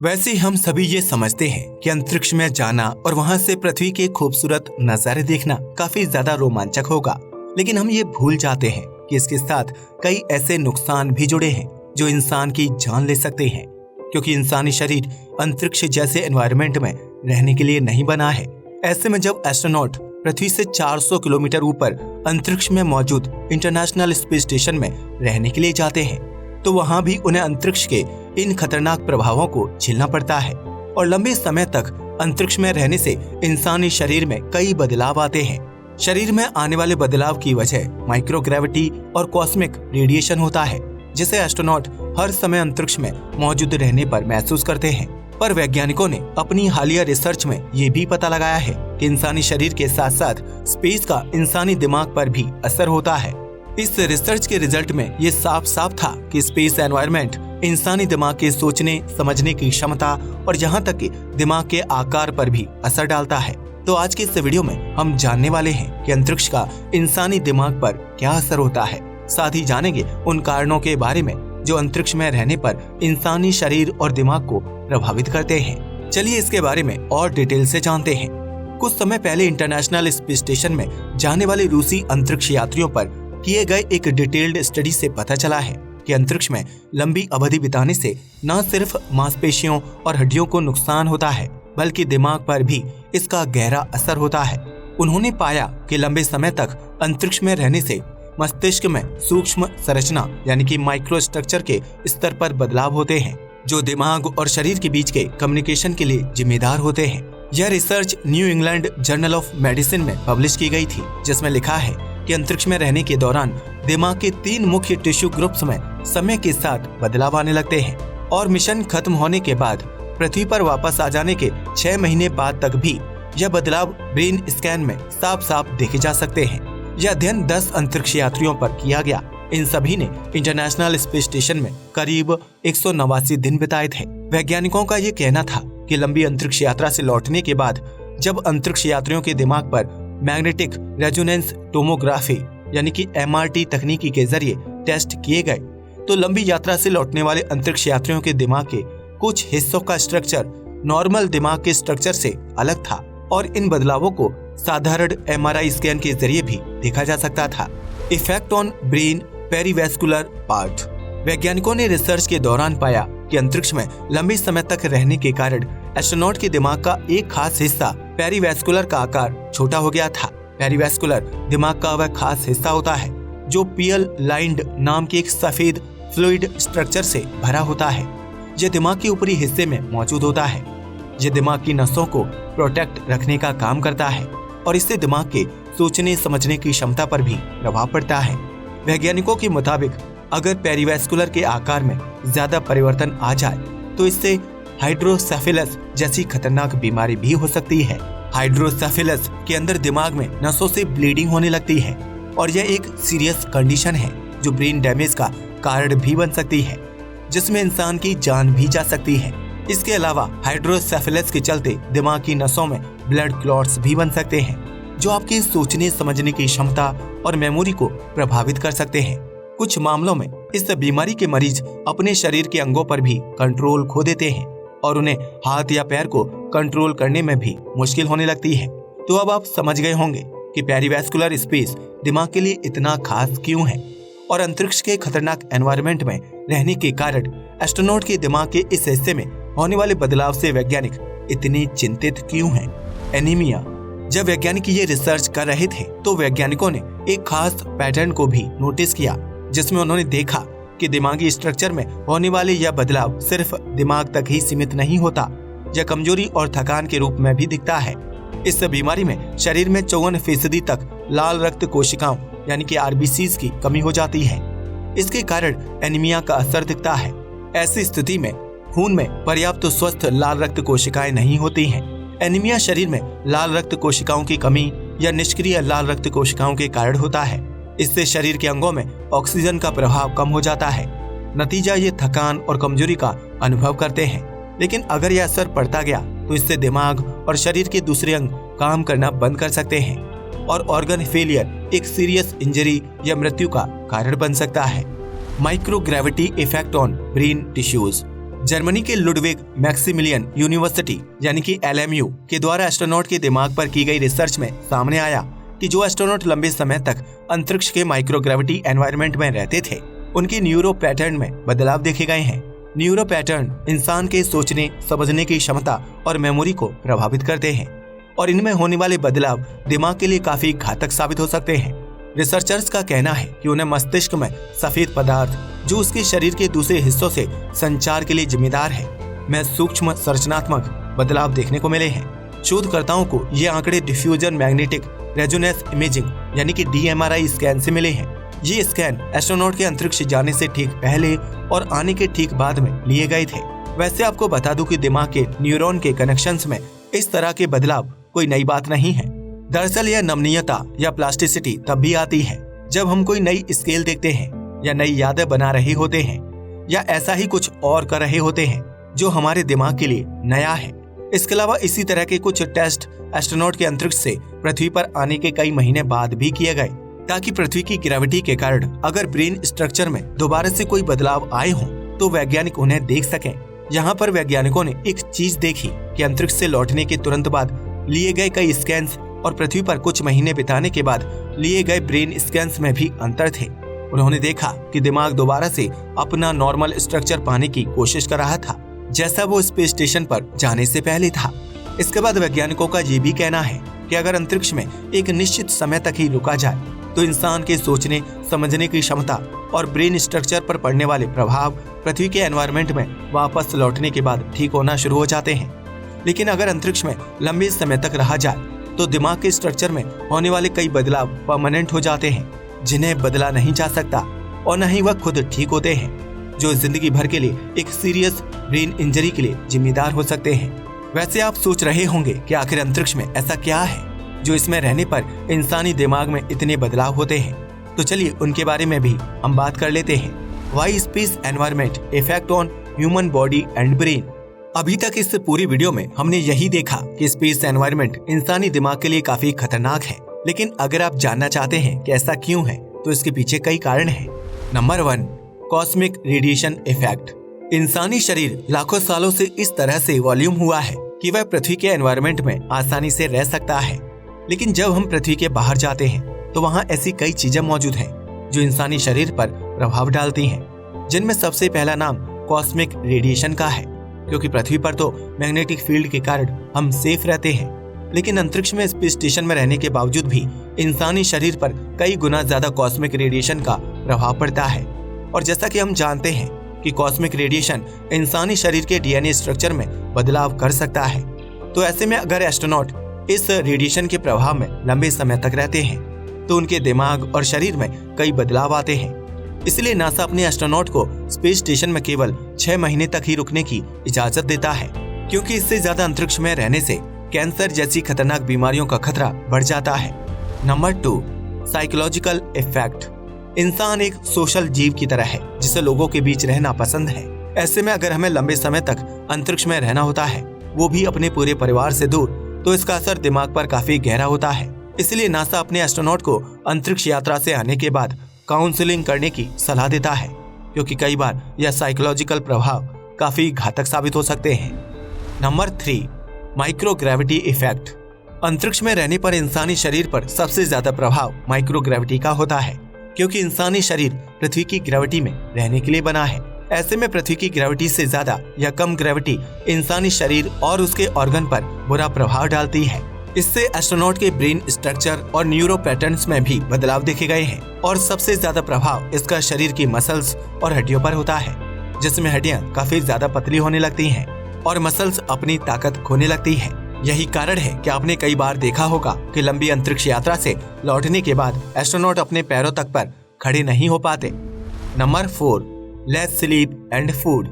वैसे हम सभी ये समझते हैं कि अंतरिक्ष में जाना और वहाँ से पृथ्वी के खूबसूरत नजारे देखना काफी ज्यादा रोमांचक होगा, लेकिन हम ये भूल जाते हैं कि इसके साथ कई ऐसे नुकसान भी जुड़े हैं जो इंसान की जान ले सकते हैं, क्योंकि इंसानी शरीर अंतरिक्ष जैसे एनवायरनमेंट में रहने के लिए नहीं बना है। ऐसे में जब एस्ट्रोनॉट पृथ्वी से 400 किलोमीटर ऊपर अंतरिक्ष में मौजूद इंटरनेशनल स्पेस स्टेशन में रहने के लिए जाते हैं, तो वहाँ भी उन्हें अंतरिक्ष के इन खतरनाक प्रभावों को झेलना पड़ता है। और लंबे समय तक अंतरिक्ष में रहने से इंसानी शरीर में कई बदलाव आते हैं। शरीर में आने वाले बदलाव की वजह माइक्रोग्रेविटी और कॉस्मिक रेडिएशन होता है, जिसे एस्ट्रोनॉट हर समय अंतरिक्ष में मौजूद रहने पर महसूस करते हैं। पर वैज्ञानिकों ने अपनी हालिया रिसर्च में ये भी पता लगाया है कि इंसानी शरीर के साथ साथ स्पेस का इंसानी दिमाग पर भी असर होता है। इस रिसर्च के रिजल्ट में ये साफ साफ था कि स्पेस एनवायरनमेंट इंसानी दिमाग के सोचने समझने की क्षमता और यहाँ तक कि दिमाग के आकार पर भी असर डालता है। तो आज के इस वीडियो में हम जानने वाले हैं कि अंतरिक्ष का इंसानी दिमाग पर क्या असर होता है। साथ ही जानेंगे उन कारणों के बारे में जो अंतरिक्ष में रहने पर इंसानी शरीर और दिमाग को प्रभावित करते हैं। चलिए इसके बारे में और डिटेल से जानते हैं। कुछ समय पहले इंटरनेशनल स्पेस स्टेशन में जाने वाले रूसी अंतरिक्ष यात्रियों पर किए गए एक डिटेल्ड स्टडी से पता चला है कि अंतरिक्ष में लंबी अवधि बिताने से न सिर्फ मांसपेशियों और हड्डियों को नुकसान होता है, बल्कि दिमाग पर भी इसका गहरा असर होता है। उन्होंने पाया कि लंबे समय तक अंतरिक्ष में रहने से मस्तिष्क में सूक्ष्म संरचना यानी कि माइक्रो स्ट्रक्चर के स्तर पर बदलाव होते हैं, जो दिमाग और शरीर के बीच के कम्युनिकेशन के लिए जिम्मेदार होते हैं। यह research new England journal of medicine में पब्लिश की गई थी, जिसमें लिखा है कि अंतरिक्ष में रहने के दौरान दिमाग के 3 मुख्य टिश्यू ग्रुप्स में समय के साथ बदलाव आने लगते हैं और मिशन खत्म होने के बाद पृथ्वी पर वापस आ जाने के 6 महीने बाद तक भी यह बदलाव ब्रेन स्कैन में साफ साफ देखे जा सकते हैं। यह अध्ययन 10 अंतरिक्ष यात्रियों पर किया गया। इन सभी ने इंटरनेशनल स्पेस स्टेशन में करीब 189 दिन बिताए थे। वैज्ञानिकों का ये कहना था कि लंबी अंतरिक्ष यात्रा से लौटने के बाद जब अंतरिक्ष यात्रियों के दिमाग पर मैग्नेटिक रेजोनेंस टोमोग्राफी यानी कि MRT तकनीकी के जरिए टेस्ट किए गए, तो लंबी यात्रा से लौटने वाले अंतरिक्ष यात्रियों के दिमाग के कुछ हिस्सों का स्ट्रक्चर नॉर्मल दिमाग के स्ट्रक्चर से अलग था और इन बदलावों को साधारण MRI स्कैन के जरिए भी देखा जा सकता था। Effect on brain perivascular part. वैज्ञानिकों ने रिसर्च के दौरान पाया कि अंतरिक्ष में लंबे समय तक रहने के कारण एस्ट्रोनॉट के दिमाग का एक खास हिस्सा पेरीवैस्कुलर का आकार छोटा हो गया था। पेरीवैस्कुलर दिमाग का वह खास हिस्सा होता है जो पियल लाइंड नाम के एक सफेद फ्लूइड स्ट्रक्चर से भरा होता है। यह दिमाग के ऊपरी हिस्से में मौजूद होता है। यह दिमाग की नसों को प्रोटेक्ट रखने का काम करता है और इससे दिमाग के सोचने समझने की क्षमता पर भी प्रभाव पड़ता है। वैज्ञानिकों के मुताबिक अगर पेरीवैस्कुलर के आकार में ज्यादा परिवर्तन आ जाए तो इससे हाइड्रोसेफेलस जैसी खतरनाक बीमारी भी हो सकती है। हाइड्रोसेफेलस के अंदर दिमाग में नसों से ब्लीडिंग होने लगती है और यह एक सीरियस कंडीशन है जो ब्रेन डैमेज का कारण भी बन सकती है, जिसमें इंसान की जान भी जा सकती है। इसके अलावा हाइड्रोसेफेलस के चलते दिमाग की नसों में ब्लड क्लॉट्स भी बन सकते हैं, जो आपके सोचने समझने की क्षमता और मेमोरी को प्रभावित कर सकते हैं। कुछ मामलों में इस बीमारी के मरीज अपने शरीर के अंगों पर भी कंट्रोल खो देते हैं और उन्हें हाथ या पैर को कंट्रोल करने में भी मुश्किल होने लगती है। तो अब आप समझ गए होंगे कि पेरीवैस्कुलर स्पेस दिमाग के लिए इतना खास क्यों है और अंतरिक्ष के खतरनाक एनवायरनमेंट में रहने के कारण एस्ट्रोनॉट के दिमाग के इस हिस्से में होने वाले बदलाव से वैज्ञानिक इतने चिंतित क्यों हैं। एनीमिया। जब वैज्ञानिक ये रिसर्च कर रहे थे तो वैज्ञानिकों ने एक खास पैटर्न को भी नोटिस किया, जिसमें उन्होंने देखा कि दिमागी स्ट्रक्चर में होने वाले यह बदलाव सिर्फ दिमाग तक ही सीमित नहीं होता, यह कमजोरी और थकान के रूप में भी दिखता है। इस बीमारी में शरीर में 54% तक लाल रक्त कोशिकाओं यानी कि RBCs की कमी हो जाती है। इसके कारण एनीमिया का असर दिखता है। ऐसी स्थिति में खून में पर्याप्त स्वस्थ लाल रक्त कोशिकाएं नहीं होती हैं। एनीमिया शरीर में लाल रक्त कोशिकाओं की कमी या निष्क्रिय लाल रक्त कोशिकाओं के कारण होता है। इससे शरीर के अंगों में ऑक्सीजन का प्रभाव कम हो जाता है। नतीजा ये थकान और कमजोरी का अनुभव करते हैं। लेकिन अगर यह असर पड़ता गया तो इससे दिमाग और शरीर के दूसरे अंग काम करना बंद कर सकते हैं और ऑर्गन फेलियर एक सीरियस इंजरी या मृत्यु का कारण बन सकता है। Microgravity effect on brain tissues. Germany के लुडविग मैक्सिमिलियन यूनिवर्सिटी यानी कि LMU के द्वारा एस्ट्रोनॉट के दिमाग पर की गई रिसर्च में सामने आया कि जो एस्ट्रोनॉट लंबे समय तक अंतरिक्ष के माइक्रोग्रेविटी एनवायरनमेंट में रहते थे, उनके न्यूरो पैटर्न में बदलाव देखे गए हैं। न्यूरो पैटर्न इंसान के सोचने समझने की क्षमता और मेमोरी को प्रभावित करते हैं और इनमें होने वाले बदलाव दिमाग के लिए काफी घातक साबित हो सकते हैं। रिसर्चर्स का कहना है कि उन्हें मस्तिष्क में सफेद पदार्थ जो उसके शरीर के दूसरे हिस्सों से संचार के लिए जिम्मेदार है, में सूक्ष्म संरचनात्मक बदलाव देखने को मिले हैं। शोधकर्ताओं को ये आंकड़े डिफ्यूजन मैग्नेटिक रेजोनेंस इमेजिंग यानी कि DMRI स्कैन से मिले हैं। ये स्कैन एस्ट्रोनॉट के अंतरिक्ष जाने से ठीक पहले और आने के ठीक बाद में लिए गए थे। वैसे आपको बता दूं कि दिमाग के न्यूरॉन के कनेक्शंस में इस तरह के बदलाव कोई नई बात नहीं है। दरअसल यह नमनीयता या प्लास्टिसिटी तब भी आती है जब हम कोई नई स्केल देखते हैं या नई यादें बना रहे होते हैं या ऐसा ही कुछ और कर रहे होते हैं जो हमारे दिमाग के लिए नया है। इसके अलावा इसी तरह के कुछ टेस्ट एस्ट्रोनॉट के अंतरिक्ष से पृथ्वी पर आने के कई महीने बाद भी किए गए, ताकि पृथ्वी की ग्रेविटी के कारण अगर ब्रेन स्ट्रक्चर में दोबारा से कोई बदलाव आए हों तो वैज्ञानिक उन्हें देख सकें। यहाँ पर वैज्ञानिकों ने एक चीज देखी कि अंतरिक्ष से लौटने के तुरंत बाद लिए गए कई स्कैन्स और पृथ्वी पर कुछ महीने बिताने के बाद लिए गए ब्रेन स्कैन्स में भी अंतर थे। उन्होंने देखा कि दिमाग दोबारा से अपना नॉर्मल स्ट्रक्चर पाने की कोशिश कर रहा था, जैसा वो स्पेस स्टेशन पर जाने से पहले था। इसके बाद वैज्ञानिकों का ये भी कहना है कि अगर अंतरिक्ष में एक निश्चित समय तक ही रुका जाए तो इंसान के सोचने समझने की क्षमता और ब्रेन स्ट्रक्चर पर पड़ने वाले प्रभाव पृथ्वी के एनवायरनमेंट में वापस लौटने के बाद ठीक होना शुरू हो जाते हैं। लेकिन अगर अंतरिक्ष में लंबे समय तक रहा जाए तो दिमाग के स्ट्रक्चर में होने वाले कई बदलाव परमानेंट हो जाते हैं, जिन्हें बदला नहीं जा सकता और न ही वह खुद ठीक होते हैं, जो जिंदगी भर के लिए एक सीरियस ब्रेन इंजरी के लिए जिम्मेदार हो सकते हैं। वैसे आप सोच रहे होंगे कि आखिर अंतरिक्ष में ऐसा क्या है जो इसमें रहने पर इंसानी दिमाग में इतने बदलाव होते हैं। तो चलिए उनके बारे में भी हम बात कर लेते हैं। Why space environment effect on human body and brain. अभी तक इस पूरी वीडियो में हमने यही देखा कि स्पेस एनवायरनमेंट इंसानी दिमाग के लिए काफी खतरनाक है, लेकिन अगर आप जानना चाहते हैं कि ऐसा क्यों है तो इसके पीछे कई कारण हैं। Number 1, cosmic radiation effect. इंसानी शरीर लाखों सालों से इस तरह से वॉल्यूम हुआ है कि वह पृथ्वी के एनवायरनमेंट में आसानी से रह सकता है, लेकिन जब हम पृथ्वी के बाहर जाते हैं तो वहाँ ऐसी कई चीजें मौजूद हैं जो इंसानी शरीर पर प्रभाव डालती हैं, जिनमें सबसे पहला नाम कॉस्मिक रेडिएशन का है, क्योंकि पृथ्वी पर तो मैग्नेटिक फील्ड के कारण हम सेफ रहते हैं, लेकिन अंतरिक्ष में स्पेस स्टेशन में रहने के बावजूद भी इंसानी शरीर पर कई गुना ज्यादा कॉस्मिक रेडिएशन का प्रभाव पड़ता है। और जैसा कि हम जानते हैं कि कॉस्मिक रेडिएशन इंसानी शरीर के DNA स्ट्रक्चर में बदलाव कर सकता है, तो ऐसे में अगर एस्ट्रोनॉट इस रेडिएशन के प्रभाव में लंबे समय तक रहते हैं तो उनके दिमाग और शरीर में कई बदलाव आते हैं। इसलिए नासा अपने एस्ट्रोनॉट को स्पेस स्टेशन में केवल 6 महीने तक ही रुकने की इजाजत देता है, क्योंकि इससे ज्यादा अंतरिक्ष में रहने से कैंसर जैसी खतरनाक बीमारियों का खतरा बढ़ जाता है। Number 2, psychological effect. इंसान एक सोशल जीव की तरह है जिसे लोगों के बीच रहना पसंद है। ऐसे में अगर हमें लंबे समय तक अंतरिक्ष में रहना होता है, वो भी अपने पूरे परिवार से दूर, तो इसका असर दिमाग पर काफी गहरा होता है। इसलिए नासा अपने एस्ट्रोनॉट को अंतरिक्ष यात्रा से आने के बाद काउंसलिंग करने की सलाह देता है, क्योंकि कई बार यह साइकोलॉजिकल प्रभाव काफी घातक साबित हो सकते हैं। Number 3, microgravity effect. अंतरिक्ष में रहने पर इंसानी शरीर पर सबसे ज्यादा प्रभाव माइक्रोग्रेविटी का होता है, क्योंकि इंसानी शरीर पृथ्वी की ग्रेविटी में रहने के लिए बना है। ऐसे में पृथ्वी की ग्रेविटी से ज्यादा या कम ग्रेविटी इंसानी शरीर और उसके ऑर्गन पर बुरा प्रभाव डालती है। इससे एस्ट्रोनॉट के ब्रेन स्ट्रक्चर और न्यूरो पैटर्न्स में भी बदलाव देखे गए हैं, और सबसे ज्यादा प्रभाव इसका शरीर की मसल्स और हड्डियों पर होता है, जिसमें हड्डियां काफी ज्यादा पतली होने लगती हैं और मसल्स अपनी ताकत खोने लगती है। यही कारण है कि आपने कई बार देखा होगा कि लंबी अंतरिक्ष यात्रा से लौटने के बाद एस्ट्रोनॉट अपने पैरों तक पर खड़े नहीं हो पाते। Number 4, less sleep and food.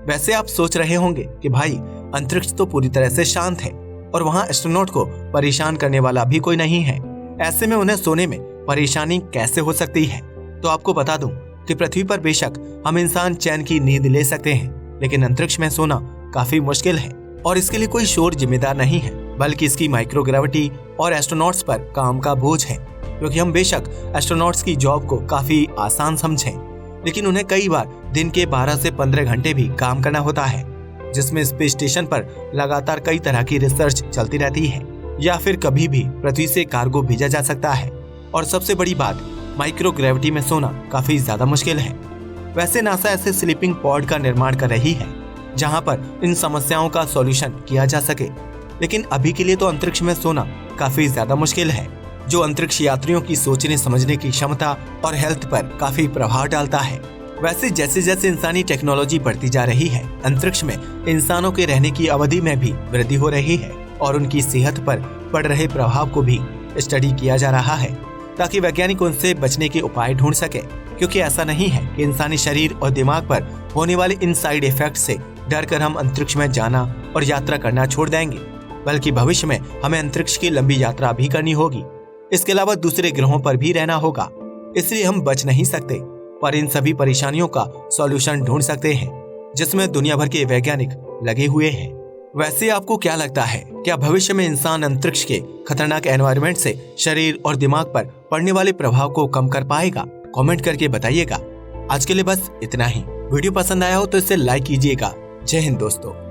वैसे आप सोच रहे होंगे कि भाई अंतरिक्ष तो पूरी तरह से शांत है और वहाँ एस्ट्रोनॉट को परेशान करने वाला भी कोई नहीं है, ऐसे में उन्हें सोने में परेशानी कैसे हो सकती है। तो आपको बता दूं कि पृथ्वी पर बेशक हम इंसान चैन की नींद ले सकते हैं, लेकिन अंतरिक्ष में सोना काफी मुश्किल है, और इसके लिए कोई शोर जिम्मेदार नहीं है, बल्कि इसकी माइक्रोग्रेविटी और एस्ट्रोनॉट्स पर काम का बोझ है। क्योंकि हम बेशक एस्ट्रोनॉट्स की जॉब को काफी आसान समझें, लेकिन उन्हें कई बार दिन के 12 से 15 घंटे भी काम करना होता है, जिसमें स्पेस स्टेशन पर लगातार कई तरह की रिसर्च चलती रहती है या फिर कभी भी पृथ्वी से कार्गो भेजा जा सकता है। और सबसे बड़ी बात, माइक्रो ग्रेविटी में सोना काफी ज्यादा मुश्किल है। वैसे नासा ऐसे स्लीपिंग पॉड का निर्माण कर रही है जहां पर इन समस्याओं का सॉल्यूशन किया जा सके, लेकिन अभी के लिए तो अंतरिक्ष में सोना काफी ज्यादा मुश्किल है, जो अंतरिक्ष यात्रियों की सोचने समझने की क्षमता और हेल्थ पर काफी प्रभाव डालता है। वैसे जैसे जैसे इंसानी टेक्नोलॉजी बढ़ती जा रही है, अंतरिक्ष में इंसानों के रहने की अवधि में भी वृद्धि हो रही है और उनकी सेहत पर पड़ रहे प्रभाव को भी स्टडी किया जा रहा है, ताकि वैज्ञानिक उनसे बचने के उपाय ढूंढ सके। क्योंकि ऐसा नहीं है कि इंसानी शरीर और दिमाग पर होने वाले इन साइड इफेक्ट से डरकर हम अंतरिक्ष में जाना और यात्रा करना छोड़ देंगे, बल्कि भविष्य में हमें अंतरिक्ष की लंबी यात्रा भी करनी होगी। इसके अलावा दूसरे ग्रहों पर भी रहना होगा, इसलिए हम बच नहीं सकते, पर इन सभी परेशानियों का सॉल्यूशन ढूंढ सकते हैं, जिसमें दुनिया भर के वैज्ञानिक लगे हुए हैं। वैसे आपको क्या लगता है, क्या भविष्य में इंसान अंतरिक्ष के खतरनाक एनवायरनमेंट से शरीर और दिमाग पर पड़ने वाले प्रभाव को कम कर पाएगा? कमेंट करके बताइएगा। आज के लिए बस इतना ही। वीडियो पसंद आया हो तो इसे लाइक कीजिएगा। जय हिंद दोस्तों।